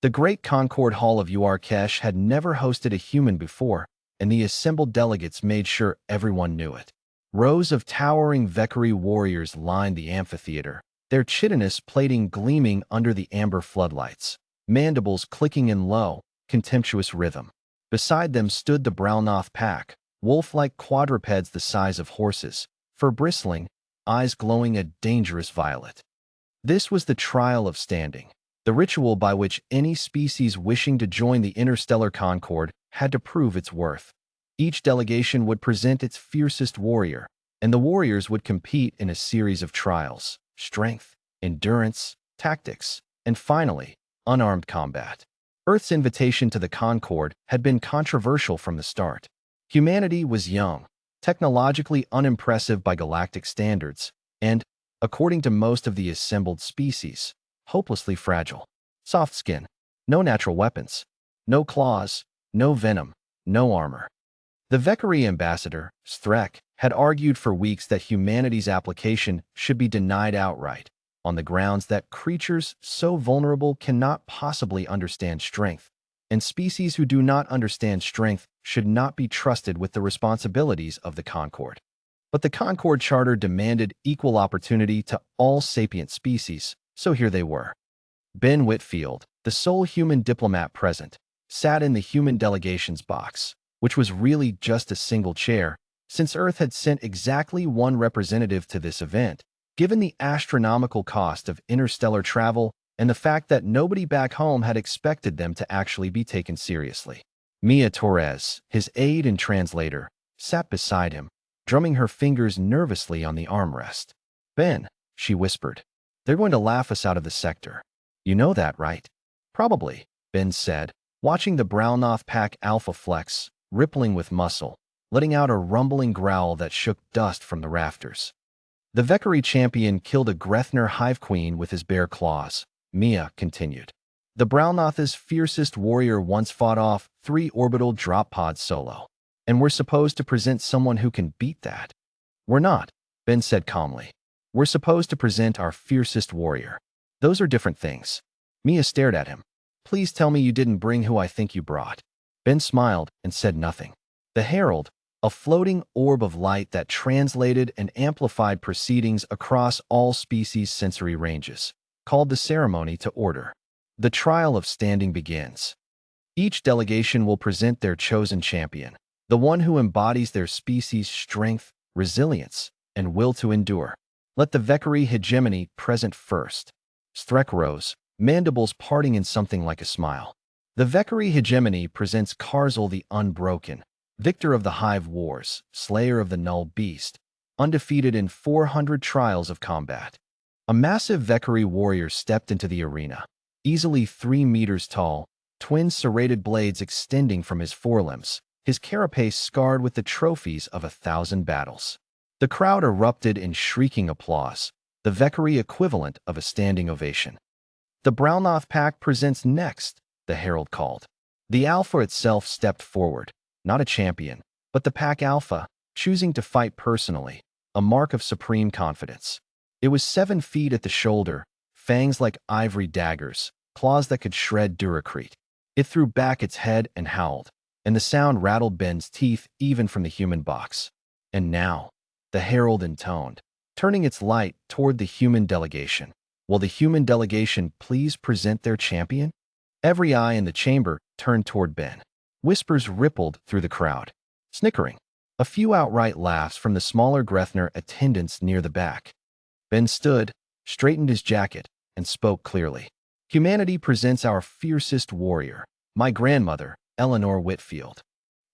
The Great Concord Hall of Uarkesh had never hosted a human before, and the assembled delegates made sure everyone knew it. Rows of towering Vekari warriors lined the amphitheater, their chitinous plating gleaming under the amber floodlights, mandibles clicking in low, contemptuous rhythm. Beside them stood the Brownoth pack, wolf-like quadrupeds the size of horses, fur bristling, eyes glowing a dangerous violet. This was the trial of standing, the ritual by which any species wishing to join the interstellar concord had to prove its worth. Each delegation would present its fiercest warrior, and the warriors would compete in a series of trials: strength, endurance, tactics, and finally, unarmed combat. Earth's invitation to the concord had been controversial from the start. Humanity was young, technologically unimpressive by galactic standards, and, according to most of the assembled species, hopelessly fragile. Soft skin, no natural weapons, no claws, no venom, no armor. The Vekari ambassador, Strek, had argued for weeks that humanity's application should be denied outright, on the grounds that creatures so vulnerable cannot possibly understand strength, and species who do not understand strength should not be trusted with the responsibilities of the Concord. But the Concord Charter demanded equal opportunity to all sapient species, so here they were. Ben Whitfield, the sole human diplomat present, sat in the human delegation's box, which was really just a single chair, since Earth had sent exactly one representative to this event, given the astronomical cost of interstellar travel and the fact that nobody back home had expected them to actually be taken seriously. Mia Torres, his aide and translator, sat beside him, drumming her fingers nervously on the armrest. "Ben," she whispered, "they're going to laugh us out of the sector. You know that, right?" "Probably," Ben said, watching the Brownoth pack alpha flex, rippling with muscle, letting out a rumbling growl that shook dust from the rafters. "The Vekari champion killed a Grethner hive queen with his bare claws," Mia continued. "The Brownoth's fiercest warrior once fought off 3 orbital drop pods solo. And we're supposed to present someone who can beat that." "We're not," Ben said calmly. "We're supposed to present our fiercest warrior. Those are different things." Mia stared at him. "Please tell me you didn't bring who I think you brought." Ben smiled and said nothing. The Herald, a floating orb of light that translated and amplified proceedings across all species' sensory ranges, called the ceremony to order. The trial of standing begins. Each delegation will present their chosen champion, the one who embodies their species' strength, resilience, and will to endure. Let the Vekari hegemony present first. Strek rose, mandibles parting in something like a smile. The Vekari hegemony presents Karzel the Unbroken, victor of the Hive Wars, slayer of the Null Beast, undefeated in 400 trials of combat. A massive Vekari warrior stepped into the arena, easily 3 meters tall, twin serrated blades extending from his forelimbs, his carapace scarred with the trophies of 1,000 battles. The crowd erupted in shrieking applause, the Vekari equivalent of a standing ovation. "The Brownoth pack presents next," the herald called. The Alpha itself stepped forward, not a champion, but the pack Alpha, choosing to fight personally, a mark of supreme confidence. It was 7 feet at the shoulder, fangs like ivory daggers, claws that could shred Duracrete. It threw back its head and howled, and the sound rattled Ben's teeth even from the human box. "And now," the herald intoned, turning its light toward the human delegation. "Will the human delegation please present their champion?" Every eye in the chamber turned toward Ben. Whispers rippled through the crowd. Snickering. A few outright laughs from the smaller Grethner attendants near the back. Ben stood, straightened his jacket, and spoke clearly. "Humanity presents our fiercest warrior, my grandmother, Eleanor Whitfield."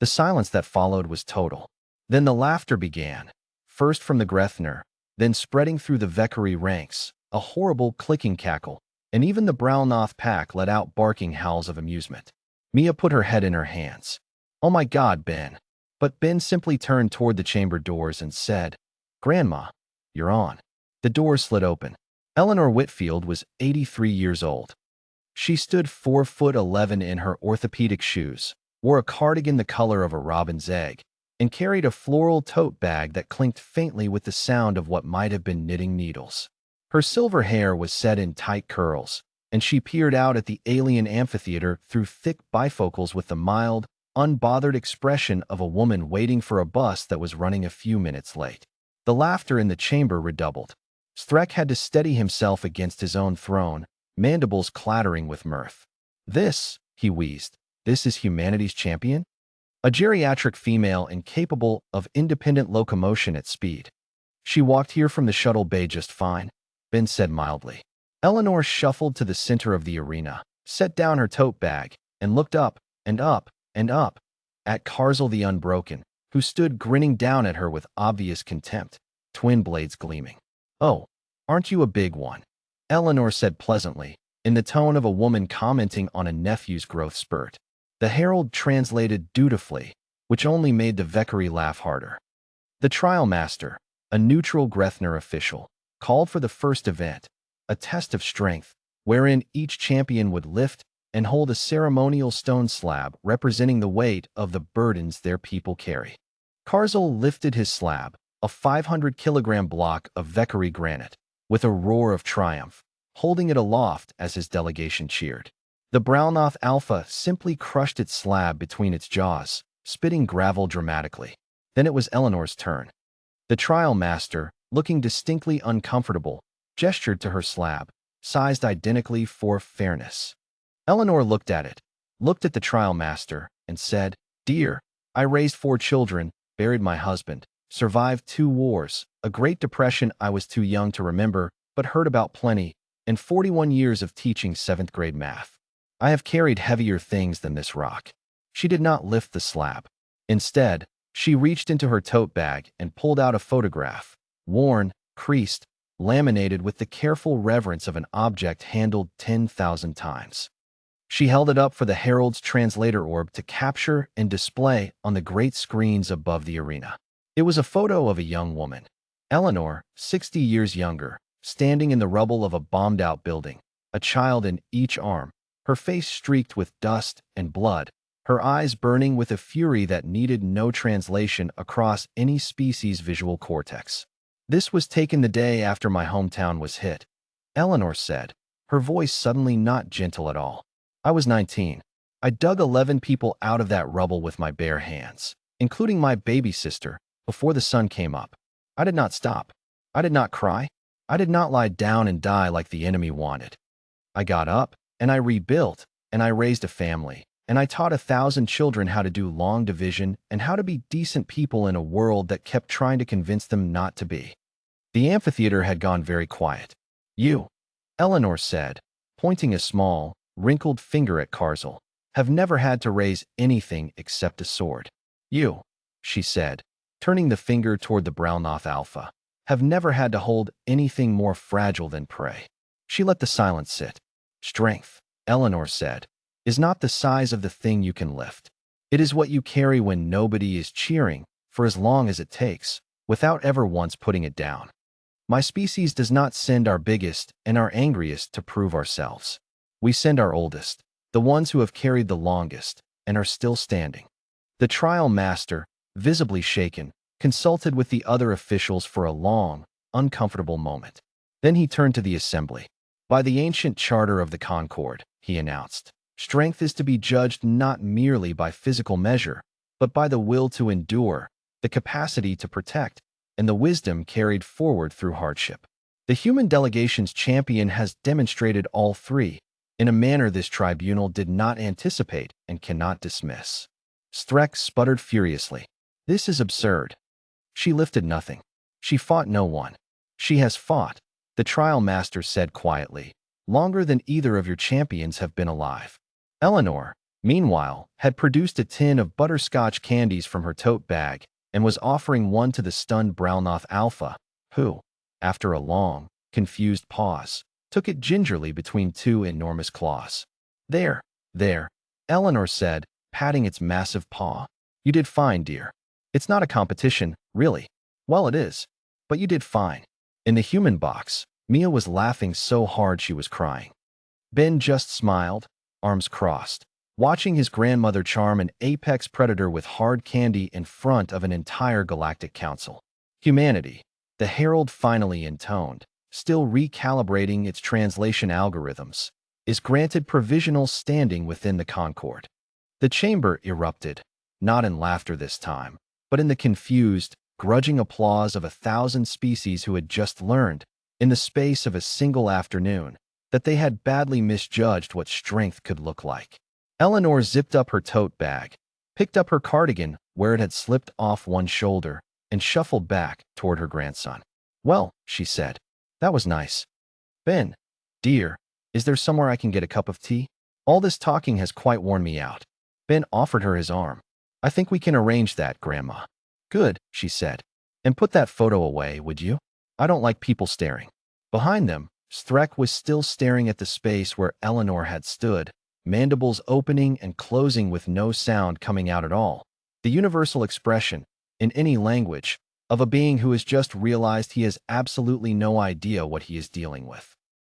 The silence that followed was total. Then the laughter began, first from the Grethner, then spreading through the Vekari ranks, a horrible clicking cackle, and even the Brownoth pack let out barking howls of amusement. Mia put her head in her hands. "Oh my God, Ben." But Ben simply turned toward the chamber doors and said, "Grandma, you're on." The doors slid open. Eleanor Whitfield was 83 years old. She stood 4'11" in her orthopedic shoes, wore a cardigan the color of a robin's egg, and carried a floral tote bag that clinked faintly with the sound of what might have been knitting needles. Her silver hair was set in tight curls, and she peered out at the alien amphitheater through thick bifocals with the mild, unbothered expression of a woman waiting for a bus that was running a few minutes late. The laughter in the chamber redoubled. Strek had to steady himself against his own throne, mandibles clattering with mirth. "This," he wheezed, "this is humanity's champion? A geriatric female incapable of independent locomotion at speed. She walked here from the shuttle bay just fine," Ben said mildly. Eleanor shuffled to the center of the arena, set down her tote bag, and looked up and up and up at Karzel the Unbroken, who stood grinning down at her with obvious contempt, twin blades gleaming. "Oh, aren't you a big one?" Eleanor said pleasantly, in the tone of a woman commenting on a nephew's growth spurt. The herald translated dutifully, which only made the Vekari laugh harder. The trial master, a neutral Grethner official, called for the first event, a test of strength, wherein each champion would lift and hold a ceremonial stone slab representing the weight of the burdens their people carry. Karzel lifted his slab, a 500-kilogram block of Vekari granite, with a roar of triumph, holding it aloft as his delegation cheered. The Brownnoth Alpha simply crushed its slab between its jaws, spitting gravel dramatically. Then it was Eleanor's turn. The trial master, looking distinctly uncomfortable, gestured to her slab, sized identically for fairness. Eleanor looked at it, looked at the trial master, and said, "Dear, I raised 4 children, buried my husband, survived 2 wars, a Great Depression I was too young to remember, but heard about plenty, and 41 years of teaching 7th grade math. I have carried heavier things than this rock." She did not lift the slab. Instead, she reached into her tote bag and pulled out a photograph, worn, creased, laminated with the careful reverence of an object handled 10,000 times. She held it up for the herald's translator orb to capture and display on the great screens above the arena. It was a photo of a young woman, Eleanor, 60 years younger, standing in the rubble of a bombed-out building, a child in each arm, her face streaked with dust and blood, her eyes burning with a fury that needed no translation across any species' visual cortex. "This was taken the day after my hometown was hit," Eleanor said, her voice suddenly not gentle at all. "I was 19. I dug 11 people out of that rubble with my bare hands, including my baby sister, before the sun came up. I did not stop. I did not cry. I did not lie down and die like the enemy wanted. I got up, and I rebuilt, and I raised a family, and I taught 1,000 children how to do long division and how to be decent people in a world that kept trying to convince them not to be." The amphitheater had gone very quiet. "You," Eleanor said, pointing a small, wrinkled finger at Karzel, "have never had to raise anything except a sword. You," she said, turning the finger toward the Brownnoth Alpha, "have never had to hold anything more fragile than prey." She let the silence sit. "Strength," Eleanor said, "is not the size of the thing you can lift. It is what you carry when nobody is cheering, for as long as it takes, without ever once putting it down. My species does not send our biggest and our angriest to prove ourselves. We send our oldest, the ones who have carried the longest, and are still standing." The trial master, visibly shaken, consulted with the other officials for a long, uncomfortable moment. Then he turned to the assembly. "By the ancient charter of the Concord," he announced, "strength is to be judged not merely by physical measure, but by the will to endure, the capacity to protect, and the wisdom carried forward through hardship. The human delegation's champion has demonstrated all 3, in a manner this tribunal did not anticipate and cannot dismiss." Strek sputtered furiously. "This is absurd." "She lifted nothing. She fought no one. She has fought," the trial master said quietly, "longer than either of your champions have been alive." Eleanor, meanwhile, had produced a tin of butterscotch candies from her tote bag and was offering one to the stunned Brownnoth Alpha, who, after a long, confused pause, took it gingerly between 2 enormous claws. There, Eleanor said, patting its massive paw. "You did fine, dear. It's not a competition, really. Well, it is, but you did fine." In the human box, Mia was laughing so hard she was crying. Ben just smiled, arms crossed, watching his grandmother charm an apex predator with hard candy in front of an entire galactic council. "Humanity," the herald finally intoned, still recalibrating its translation algorithms, is granted provisional standing within the Concord. The chamber erupted, not in laughter this time, but in the confused, grudging applause of 1,000 species who had just learned, in the space of a single afternoon, that they had badly misjudged what strength could look like. Eleanor zipped up her tote bag, picked up her cardigan where it had slipped off one shoulder, and shuffled back toward her grandson. "Well," she said, "that was nice. Ben, dear, is there somewhere I can get a cup of tea? All this talking has quite worn me out." Ben offered her his arm. "I think we can arrange that, Grandma." "Good," she said. "And put that photo away, would you? I don't like people staring." Behind them, Streck was still staring at the space where Eleanor had stood, mandibles opening and closing with no sound coming out at all. The universal expression, in any language, of a being who has just realized he has absolutely no idea what he is dealing with.